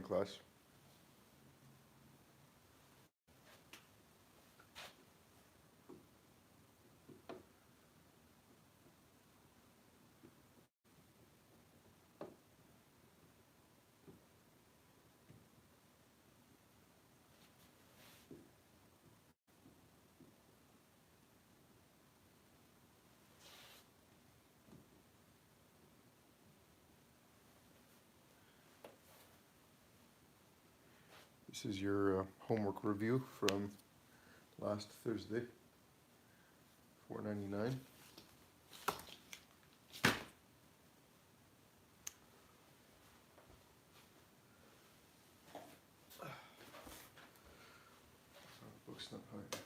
class. This is your homework review from last Thursday, 499. Book's not high enough.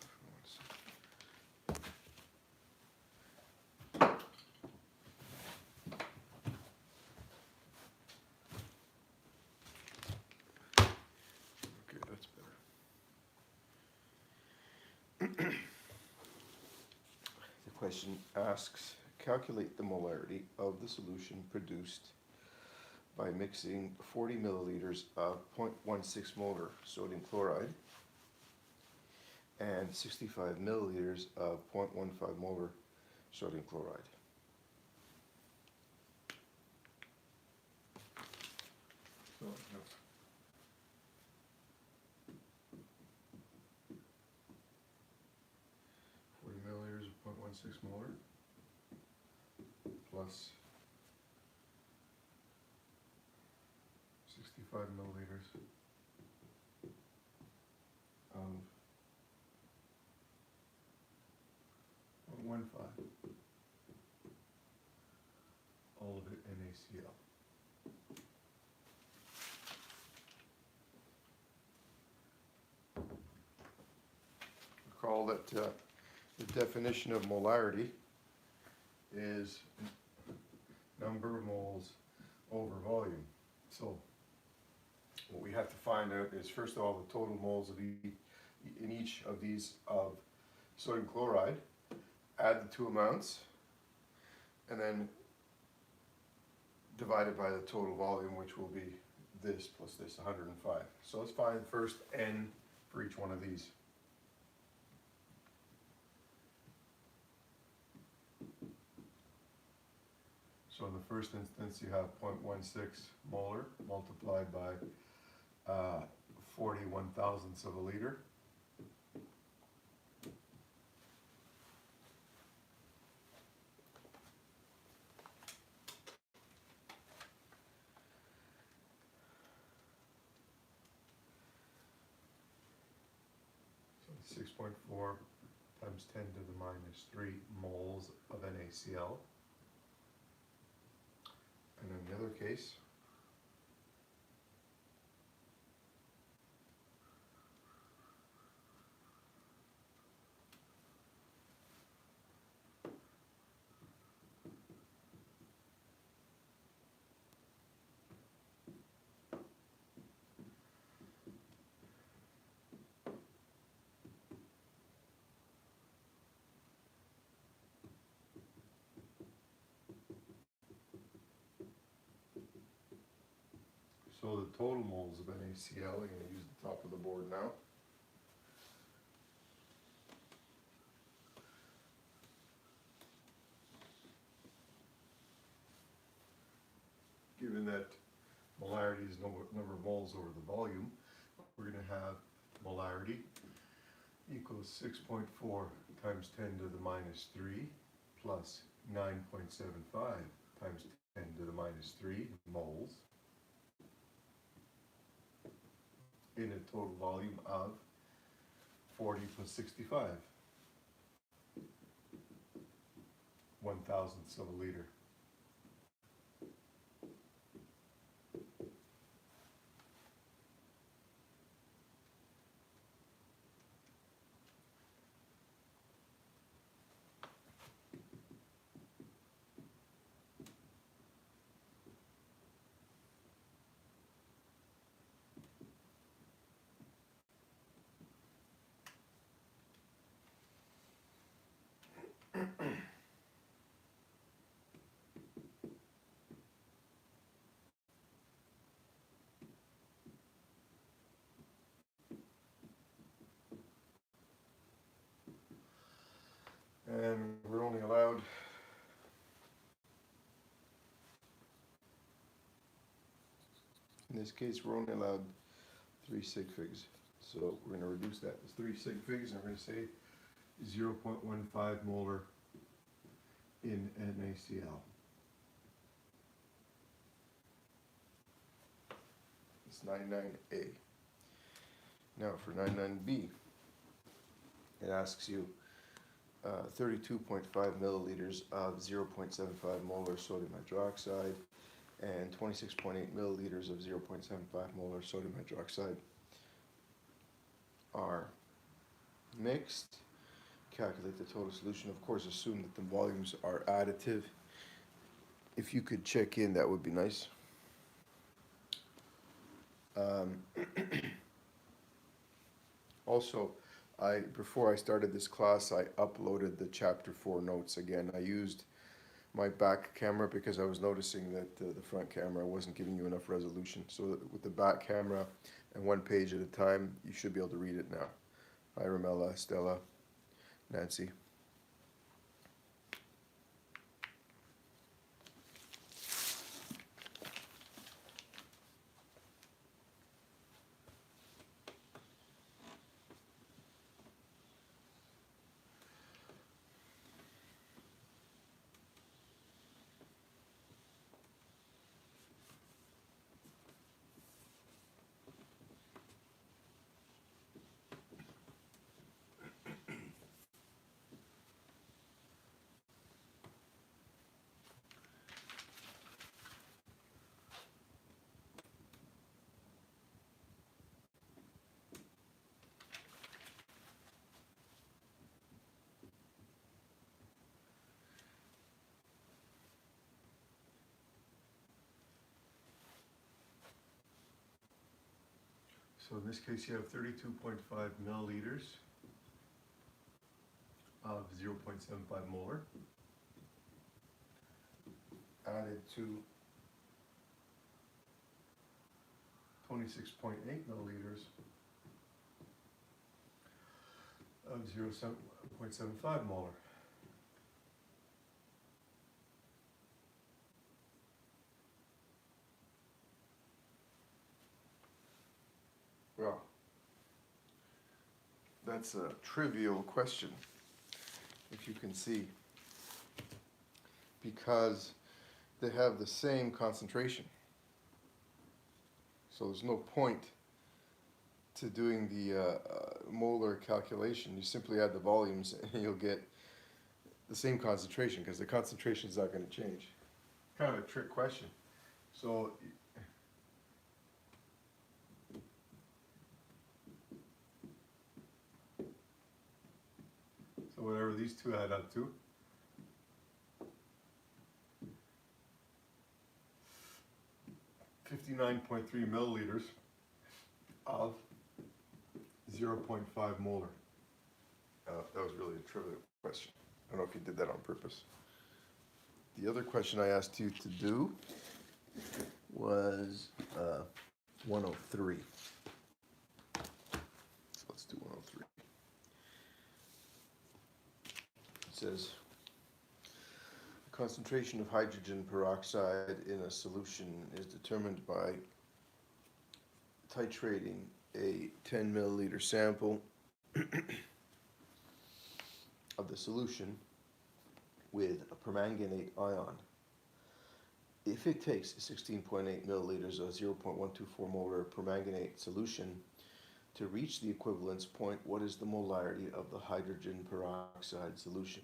Okay, that's better. The question asks, calculate the molarity of the solution produced by mixing 40 milliliters of 0.16 molar sodium chloride and 65 milliliters of 0.15 molar sodium chloride. So, no. 40 milliliters of 0.16 molar plus 65 milliliters of 0.15, all of it NaCl. Recall that the definition of molarity is number of moles over volume. So what we have to find out is, first of all, the total moles of in each of these of sodium chloride, add the two amounts, and then divide it by the total volume, which will be this plus this, 105. So let's find first N for each one of these. So in the first instance, you have 0.16 molar multiplied by 41 thousandths of a liter. So 6.4 times 10 to the minus 3 moles of NaCl. And in the other case, so the total moles of NaCl, I'm going to use the top of the board now. Given that molarity is number of moles over the volume, we're going to have molarity equals 6.4 times 10 to the minus 3 plus 9.75 times 10 to the minus 3 moles in a total volume of 40 plus 65, 1,000ths of a liter. And we're only allowed in this case, we're only allowed 3 sig figs. So we're going to reduce that to 3 sig figs, and we're going to say 0.15 molar in NaCl. It's 99A. Now for 99B, it asks you 32.5 milliliters of 0.75 molar sodium hydroxide and 26.8 milliliters of 0.75 molar sodium hydroxide are mixed. Calculate the total solution. Of course, assume that the volumes are additive. If you could check in, that would be nice. Also, before I started this class, I uploaded the chapter 4 notes again. I used my back camera because I was noticing that the front camera wasn't giving you enough resolution. So with the back camera and 1 page at a time, you should be able to read it now. Hi, Ramella, Stella, Nancy. So in this case, you have 32.5 milliliters of 0.75 molar added to 26.8 milliliters of 0.75 molar. Well, that's a trivial question, if you can see, because they have the same concentration. So there's no point to doing the molar calculation. You simply add the volumes and you'll get the same concentration because the concentration is not going to change. Kind of a trick question. So whatever these two add up to, $59.3 milliliters of 0.5 molar. That was really a trivial question. I don't know if you did that on purpose. The other question I asked you to do was 103. So let's do 103. It says, the concentration of hydrogen peroxide in a solution is determined by titrating a 10 milliliter sample of the solution with a permanganate ion. If it takes 16.8 milliliters of 0.124 molar permanganate solution to reach the equivalence point, what is the molarity of the hydrogen peroxide solution?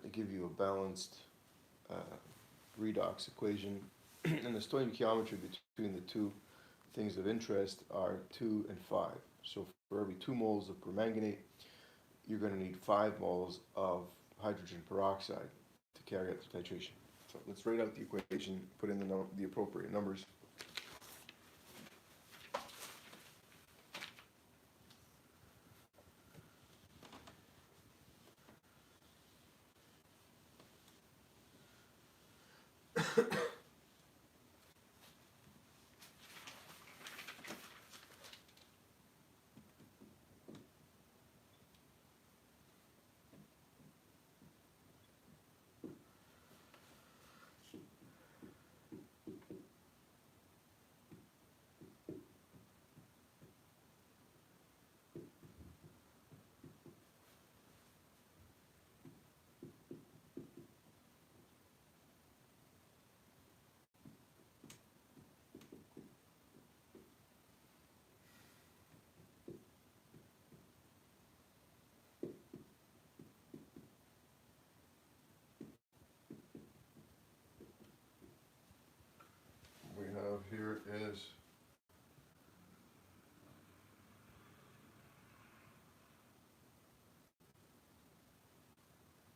They give you a balanced redox equation, and the stoichiometry between the two things of interest are 2 and 5. So for every 2 moles of permanganate, you're going to need 5 moles of hydrogen peroxide to carry out the titration. So let's write out the equation, put in the appropriate numbers.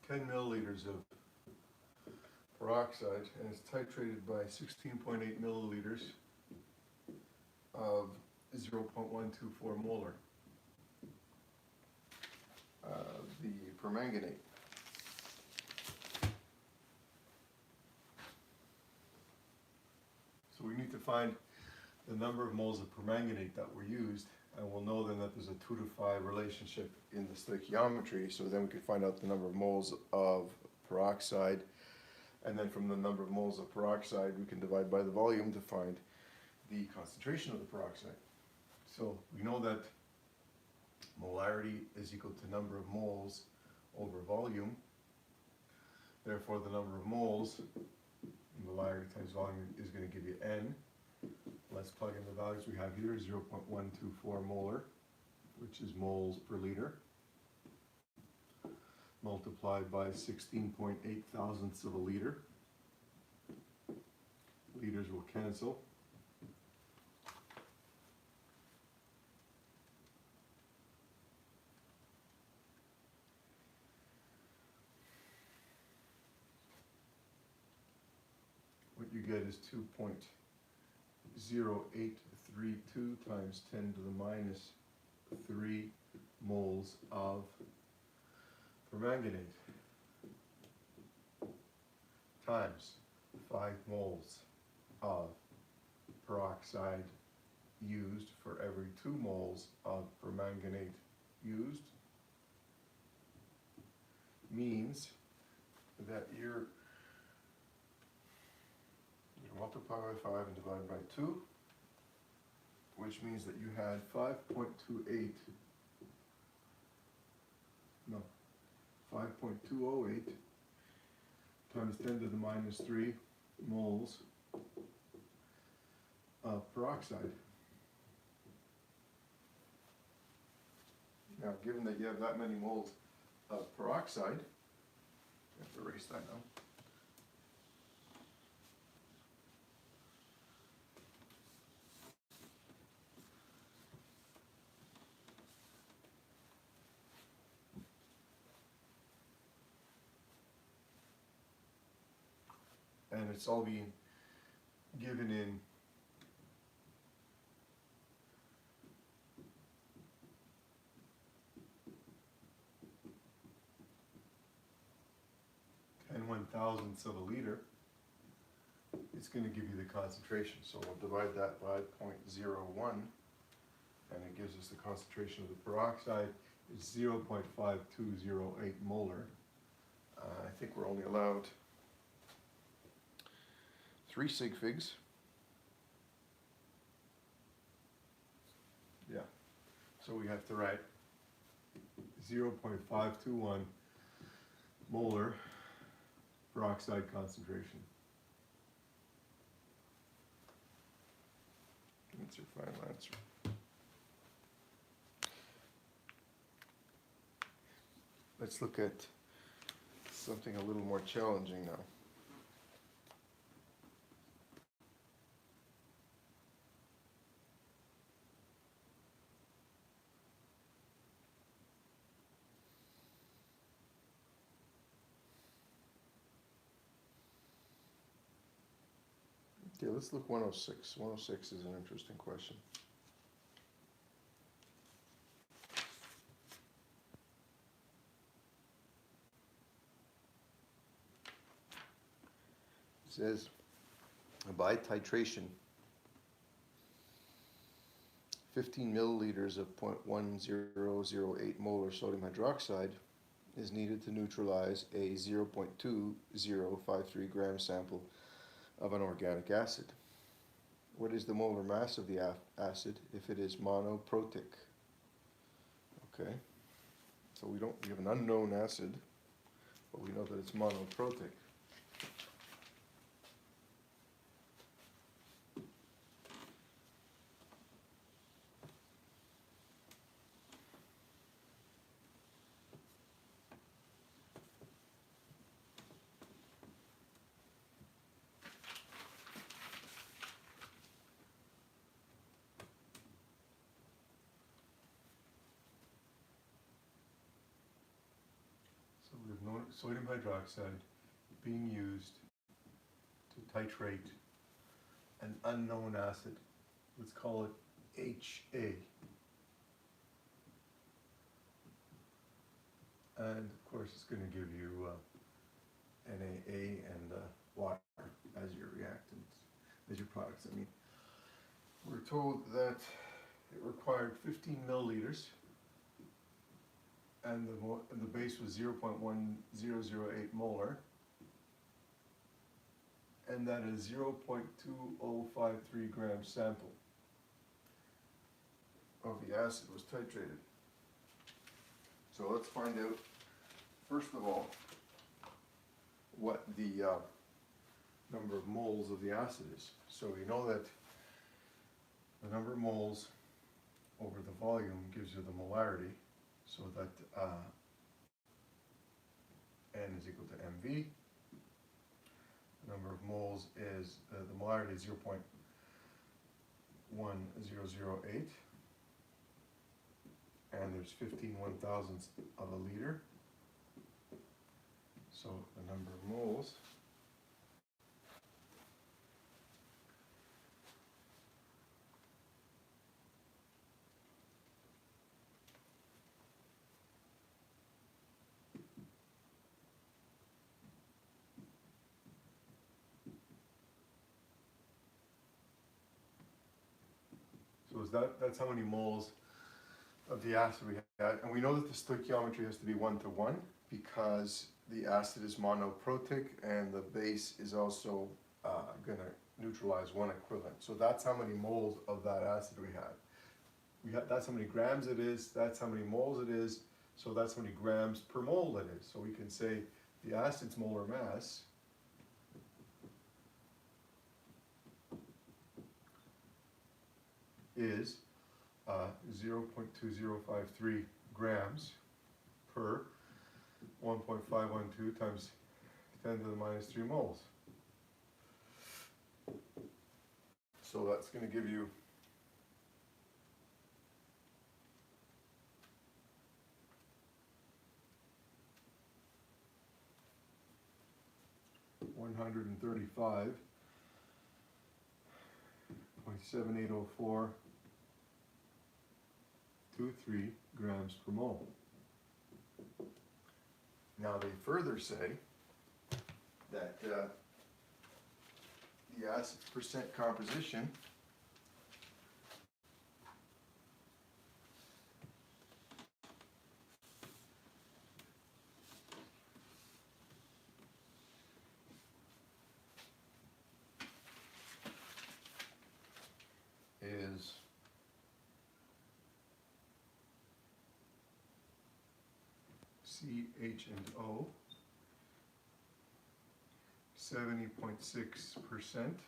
10 milliliters of peroxide, and it's titrated by 16.8 milliliters of 0.124 molar. The permanganate. So we need to find the number of moles of permanganate that were used, and we'll know then that there's a 2 to 5 relationship in the stoichiometry, so then we can find out the number of moles of peroxide, and then from the number of moles of peroxide we can divide by the volume to find the concentration of the peroxide. So we know that molarity is equal to number of moles over volume, therefore the number of moles, molarity times volume, is going to give you N. Let's plug in the values we have here. 0.124 molar, which is moles per liter, multiplied by 16.8 thousandths of a liter. Liters will cancel. What you get is 2.0832 times 10 to the minus 3 moles of permanganate times 5 moles of peroxide used for every 2 moles of permanganate used, means that you're multiply by 5 and divide by 2, which means that you had 5.28 times 10 to the minus 3 moles of peroxide. Now, given that you have that many moles of peroxide, I have to erase that now. And it's all being given in and 1/1000ths of a liter. It's going to give you the concentration. So we'll divide that by 0.01, and it gives us the concentration of the peroxide is 0.5208 molar. I think we're only allowed 3 sig figs. Yeah. So we have to write 0.521 molar peroxide concentration. That's your final answer. Let's look at something a little more challenging now. Okay, let's look 106. 106 is an interesting question. It says, by titration, 15 milliliters of 0.1008 molar sodium hydroxide is needed to neutralize a 0.2053 gram sample of an organic acid. What is the molar mass of the acid if it is monoprotic? Okay, so we have an unknown acid, but we know that it's monoprotic. sodium hydroxide being used to titrate an unknown acid. Let's call it HA. And of course it's going to give you NaA and water as your reactants, as your products. I mean, we're told that it required 15 milliliters and the base was 0.1008 molar, and that is 0.2053 gram sample of the acid was titrated. So let's find out, first of all, what the number of moles of the acid is. So we know that the number of moles over the volume gives you the molarity, so that N is equal to mV. The number of moles is, the molarity is 0.1008, and there's 15 1,000ths of a liter. So the number of moles that's how many moles of the acid we had. And we know that the stoichiometry has to be 1:1 because the acid is monoprotic and the base is also going to neutralize one equivalent. So that's how many moles of that acid we had. That's how many grams it is, that's how many moles it is, so that's how many grams per mole it is. So we can say the acid's molar mass is 0.2053 grams per 1.512 times 10 to the minus 3 moles. So that's going to give you 135.780423 grams per mole. Now they further say that the acid's percent composition is CH&O 70.6%,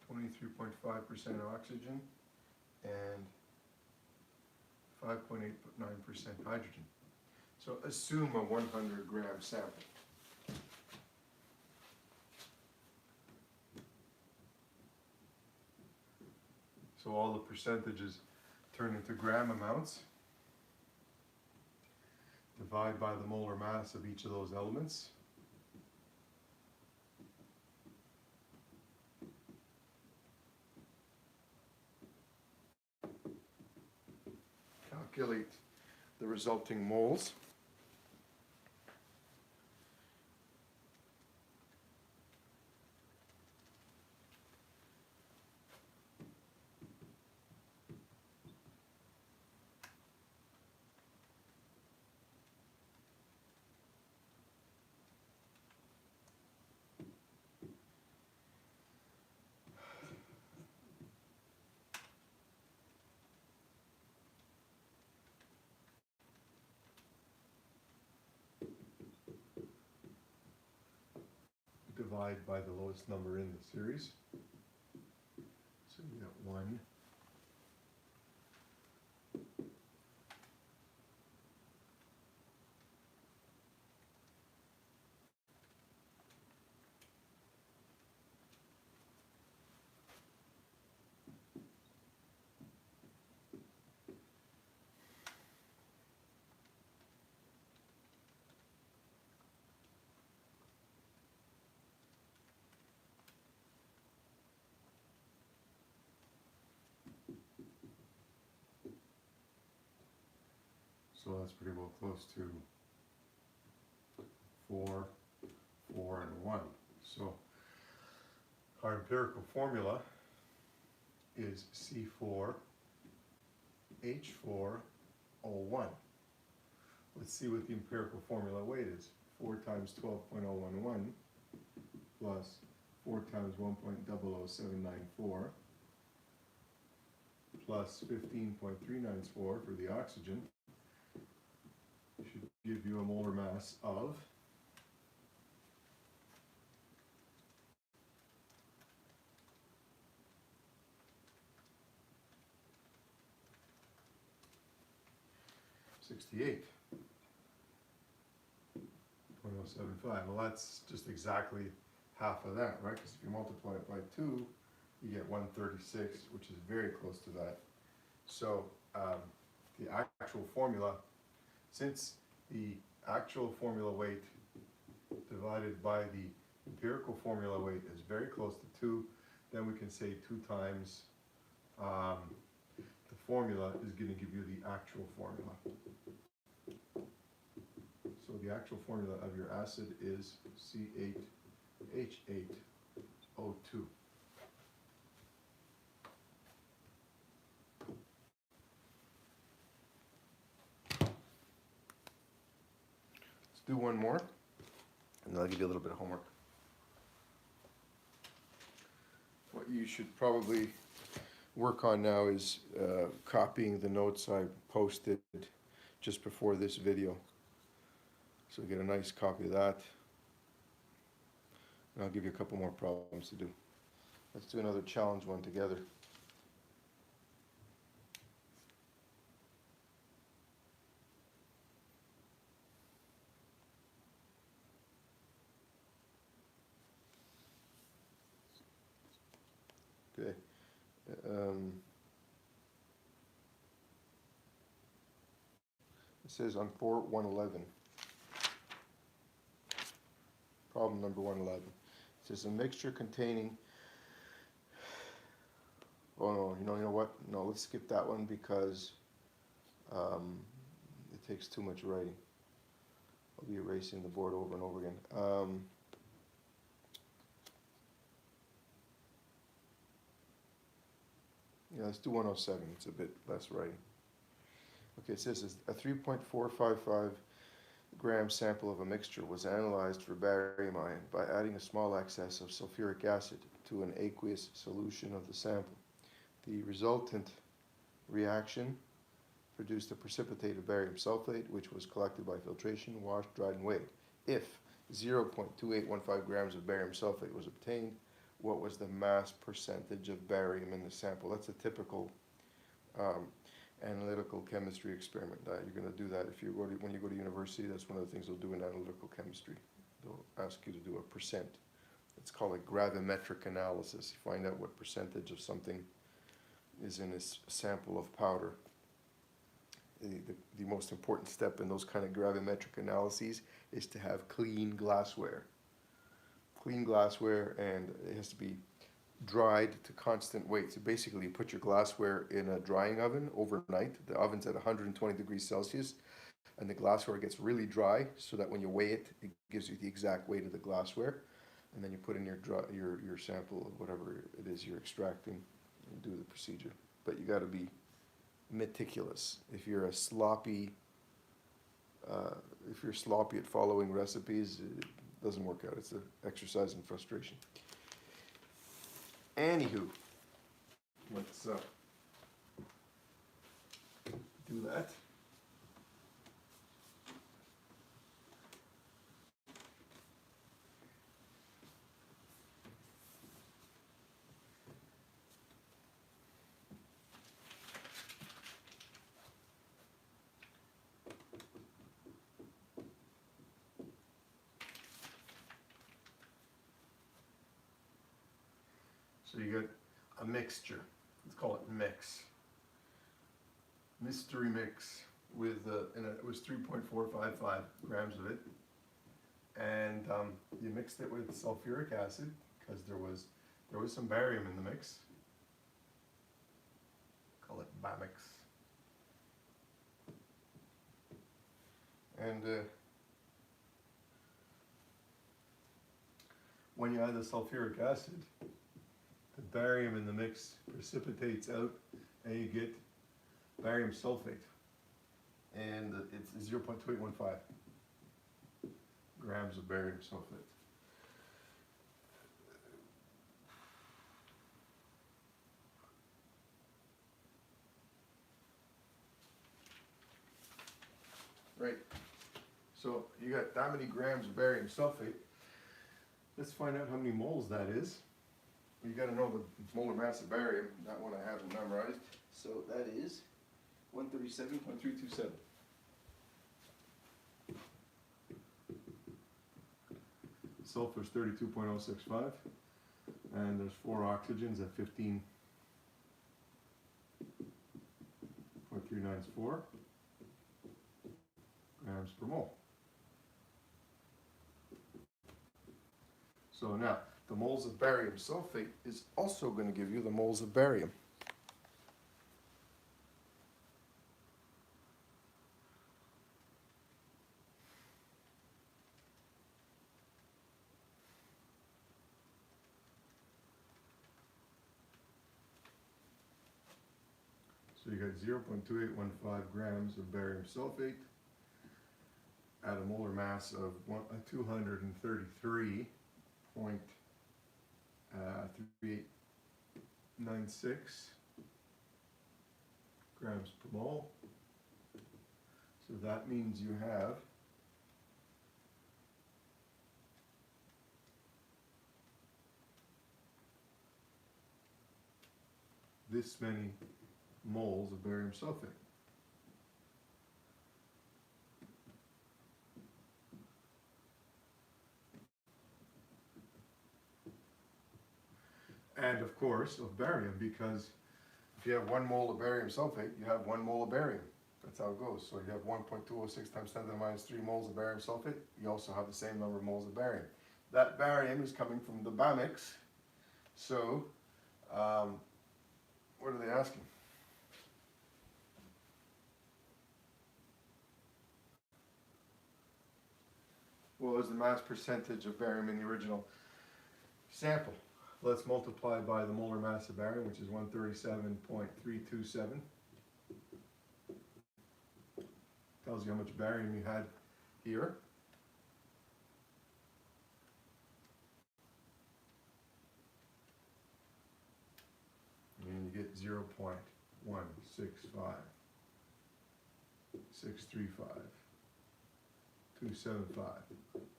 23.5% oxygen, and 5.89% hydrogen. So assume a 100 gram sample. So all the percentages turn into gram amounts. Divide by the molar mass of each of those elements. Calculate the resulting moles. Divide by the lowest number in the series. So we got 1. So that's pretty well close to 4, 4, and 1. So our empirical formula is C4H4O1. Let's see what the empirical formula weight is. 4 times 12.011 plus 4 times 1.00794 plus 15.394 for the oxygen should give you a molar mass of 68.075. Well, that's just exactly half of that, right? Because if you multiply it by 2, you get 136, which is very close to that. So the actual formula, since the actual formula weight divided by the empirical formula weight is very close to 2, then we can say 2 times the formula is going to give you the actual formula. So the actual formula of your acid is C8H8O2. Let's do one more, and then I'll give you a little bit of homework. What you should probably work on now is copying the notes I posted just before this video. So get a nice copy of that. And I'll give you a couple more problems to do. Let's do another challenge one together. Okay. It says on 4.111. Problem number 111. It says a mixture containing. Oh no, you know what? No, let's skip that one because it takes too much writing. I'll be erasing the board over and over again. Yeah, let's do 107. It's a bit less writing. Okay, it says a 3.455 gram sample of a mixture was analyzed for barium ion by adding a small excess of sulfuric acid to an aqueous solution of the sample. The resultant reaction produced a precipitate of barium sulfate, which was collected by filtration, washed, dried, and weighed. If 0.2815 grams of barium sulfate was obtained, what was the mass percentage of barium in the sample? That's a typical analytical chemistry experiment. You're going to do that when you go to university. That's one of the things they'll do in analytical chemistry. They'll ask you to do a percent. It's called a gravimetric analysis. You find out what percentage of something is in a sample of powder. The most important step in those kind of gravimetric analyses is to have clean glassware. Clean glassware, and it has to be dried to constant weight. So basically you put your glassware in a drying oven overnight. The oven's at 120 degrees Celsius, and the glassware gets really dry so that when you weigh it, it gives you the exact weight of the glassware. And then you put in your sample of whatever it is you're extracting and do the procedure. But you got to be meticulous. If you're sloppy at following recipes, it doesn't work out. It's an exercise in frustration. Anywho, let's do that. So you got a mixture. Let's call it mix. Mystery mix with it was 3.455 grams of it, and you mixed it with sulfuric acid because there was some barium in the mix. Call it Bamix. And when you add the sulfuric acid, the barium in the mix precipitates out and you get barium sulfate. And it's 0.2815 grams of barium sulfate. Right, so you got that many grams of barium sulfate. Let's find out how many moles that is. You got to know the molar mass of barium. That one I haven't memorized. So that is 137.327. Sulfur is 32.065, and there's 4 oxygens at 15.394 grams per mole. So now, the moles of barium sulfate is also going to give you the moles of barium. So you got 0.2815 grams of barium sulfate at a molar mass of 233.3896 grams per mole. So that means you have this many moles of barium sulfate. And of course of barium, because if you have 1 mole of barium sulfate, you have 1 mole of barium. That's how it goes. So you have 1.206 times 10 to the minus 3 moles of barium sulfate. You also have the same number of moles of barium. That barium is coming from the BAMX. So what are they asking? What was the mass percentage of barium in the original sample? Let's multiply by the molar mass of barium, which is 137.327. Tells you how much barium you had here. And you get 0.165,635,275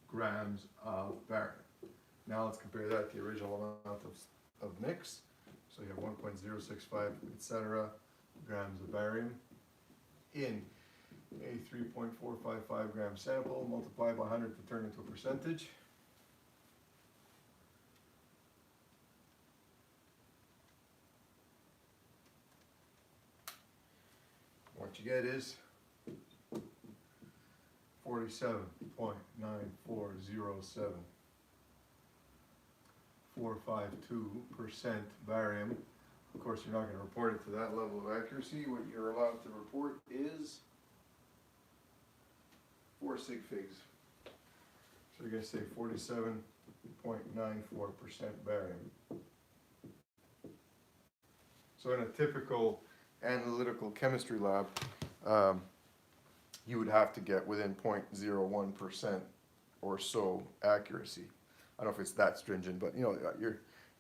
grams of barium. Now let's compare that to the original amount of mix. So you have 1.065, etc. grams of barium in a 3.455 gram sample. Multiply by 100 to turn into a percentage. What you get is 47.9407. 452% barium. Of course, you're not going to report it to that level of accuracy. What you're allowed to report is 4 sig figs. So you're going to say 47.94% barium. So in a typical analytical chemistry lab, you would have to get within 0.01% or so accuracy. I don't know if it's that stringent, but you know, you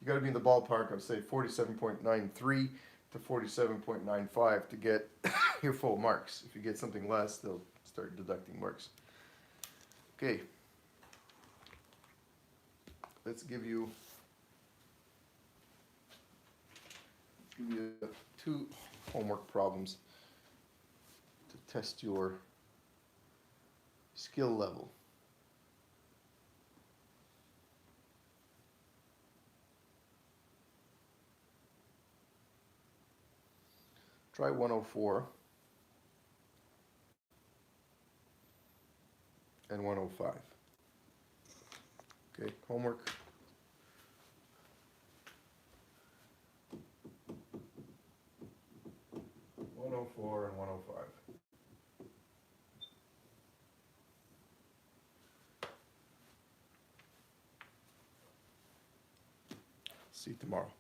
got to be in the ballpark of say 47.93 to 47.95 to get your full marks. If you get something less, they'll start deducting marks. Okay, let's give you 2 homework problems to test your skill level. Try 104 and 105. Okay, homework. (104) and 105. See you tomorrow.